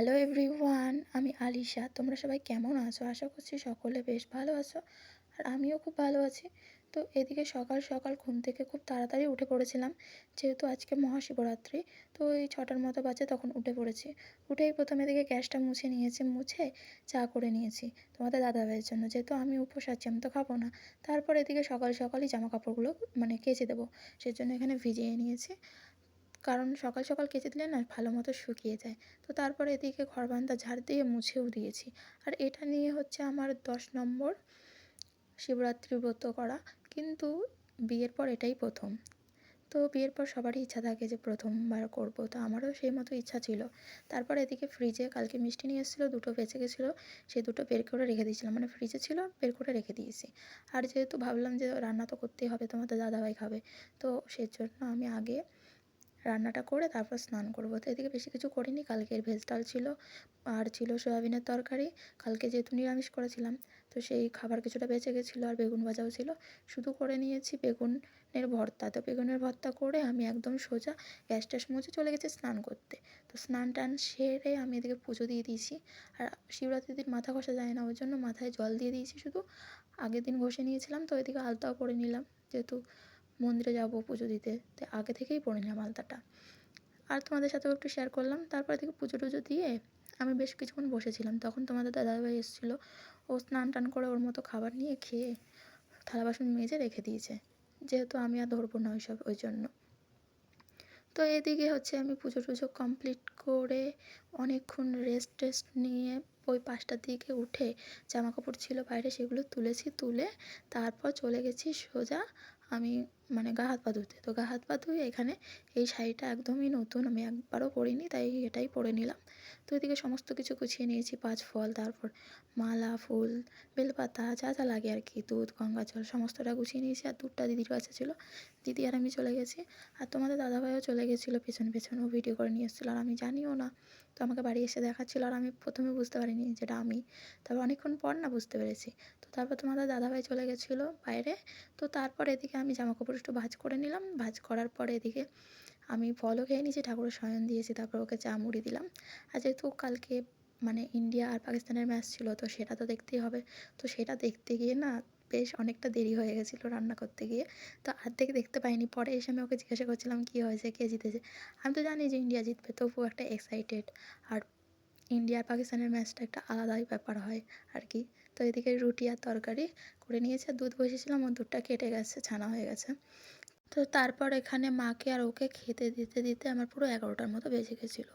Hello everyone, আমি আলিশা। তোমরা সবাই কেমন আছো? আশা করছি সকলে বেশ ভালো আছো। আর আমিও খুব ভালো আছি। তো এদিকে সকাল সকাল ঘুম থেকে খুব তাড়াতাড়ি উঠে পড়েছিলাম, যেহেতু আজকে মহাশিবরাত্রি। তো এই 6টার মতো বাজে, তখন উঠে পড়েছি। উঠেই প্রথমে এদিকে গ্যাসটা মুছে নিয়েছি, মুছে চা করে নিয়েছি তোমাদের দাদাভাইয়ের জন্য, যেহেতু আমি উপোস আছি, আমি তো খাবো না। তারপর এদিকে সকাল সকালই জামা কাপড়গুলো কেচে দেবো, সেজন্য এখানে ভিজিয়ে নিয়েছি। কারণ সকাল সকাল কেচে দিলে না ভালো মতো শুকিয়ে যায়। তো তারপরে এদিকে ঘর বারান্দা ঝাড় দিয়ে মুছেও দিয়েছি। আর এটা নিয়ে হচ্ছে আমার 10 নম্বর শিবরাত্রি ব্রত করা, কিন্তু বিয়ের পর এটাই প্রথম। তো বিয়ের পর সবারই ইচ্ছা থাকে যে প্রথমবার করব, তো আমারও সেই মতো ইচ্ছা ছিল। তারপর এদিকে ফ্রিজে কালকে মিষ্টি নিয়ে এসেছিলো, দুটো বেঁচে গেছিলো, সেই দুটো বের করে রেখে দিয়েছিলাম, ফ্রিজে ছিল, বের করে রেখে দিয়েছি। আর যেহেতু ভাবলাম যে রান্না তো করতেই হবে, তোমাদের দাদাভাই খাবে, তো সেজন্য আমি আগে রান্নাটা করে তারপর স্নান করবো। তো এদিকে বেশি কিছু করিনি, কালকের ভেজ ডাল ছিল, আর ছিল সয়াবিনের তরকারি। কালকে যেহেতু নিরামিষ করেছিলাম, তো সেই খাবার কিছুটা বেঁচে গেছিলো, আর বেগুন ভাজাও ছিল। শুধু করে নিয়েছি বেগুনের ভর্তা। তো বেগুনের ভর্তা করে আমি একদম সোজা গ্যাস ট্যাস মুছে চলে গেছি স্নান করতে। তো স্নান টান সেরে আমি এদিকে পুজো দিয়ে দিয়েছি। আর শিবরাত্রির দিন মাথা ঘষা যায় না, ওই জন্য মাথায় জল দিয়ে দিয়েছি শুধু। আগের দিন ঘষে নিয়েছিলাম, তো এদিকে আলতাও পরে নিলাম, যেহেতু মন্দিরে যাবো পুজো দিতে, তো আগে থেকেই পরে নিলাম আলতাটা। আর তোমাদের সাথেও একটু শেয়ার করলাম। তারপর থেকে পুজো টুজো দিয়ে আমি বেশ কিছুক্ষণ বসেছিলাম, তখন তোমাদের দাদাভাই এসেছিলো। ও স্নান টান করে ওর মতো খাবার নিয়ে খেয়ে থালা বাসন মেজে রেখে দিয়েছে, যেহেতু আমি আর ধরবো না ওইসব, ওই জন্য। তো এদিকে হচ্ছে আমি পুজো টুজো কমপ্লিট করে অনেকক্ষণ রেস্ট টেস্ট নিয়ে ওই 5টার দিকে উঠে জামা কাপড় ছিল বাইরে, সেগুলো তুলেছি। তুলে তারপর চলে গেছি সোজা আমি গা হাত পা ধুতে। তো গা হাত পা ধুয়ে এখানে এই শাড়িটা একদমই নতুন, আমি একবারও পরিনি, তাই এটাই পরে নিলাম। তো এদিকে সমস্ত কিছু গুছিয়ে নিয়েছি, 5 ফল, তারপর মালা, ফুল, বেলপাতা, যা যা লাগে আর কি, দুধ, গঙ্গা জল, সমস্তটা গুছিয়ে নিয়েছি। আর দুধটা দিদির কাছে ছিল, দিদি আর আমি চলে গেছি। আর তোমাদের দাদাভাইও চলে গেছিলো পেছন পেছন, ও ভিডিও করে নিয়ে এসেছিলো, আর আমি জানিও না। তো আমাকে বাড়ি এসে দেখাচ্ছিলো, আর আমি প্রথমে বুঝতে পারিনি যেটা আমি। তারপর অনেকক্ষণ পর না বুঝতে পেরেছি। তো তারপর তোমাদের দাদাভাই চলে গেছিলো বাইরে। তো তারপর এদিকে আমি জামা কাপড় একটু ভাঁজ করে নিলাম। ভাঁজ করার পরে এদিকে আমি ফলও খেয়ে নিয়েছি, ঠাকুরের শয়ন দিয়েছি, তারপর ওকে চা মুড়ি দিলাম। আর যেহেতু কালকে ইন্ডিয়া আর পাকিস্তানের ম্যাচ ছিল, তো সেটা তো দেখতেই হবে। তো সেটা দেখতে গিয়ে না বেশ অনেকটা দেরি হয়ে গেছিলো রান্না করতে গিয়ে। তো অর্ধেক দেখতে পাইনি, পরে এসে আমি ওকে জিজ্ঞাসা করছিলাম কী হয়েছে, কে জিতেছে। আমি তো জানি যে ইন্ডিয়া জিতবে, তবুও একটা এক্সাইটেড। আর ইন্ডিয়া আর পাকিস্তানের ম্যাচটা একটা আলাদাই ব্যাপার হয় আর কি। তো এদিকে রুটি আর তরকারি করে নিয়েছে, আর দুধ বসেছিলাম, ওর দুধটা কেটে গেছে, ছানা হয়ে গেছে। তো তারপর এখানে মাকে আর ওকে খেতে দিতে দিতে আমার পুরো 11টার মতো বেজে গেছিলো।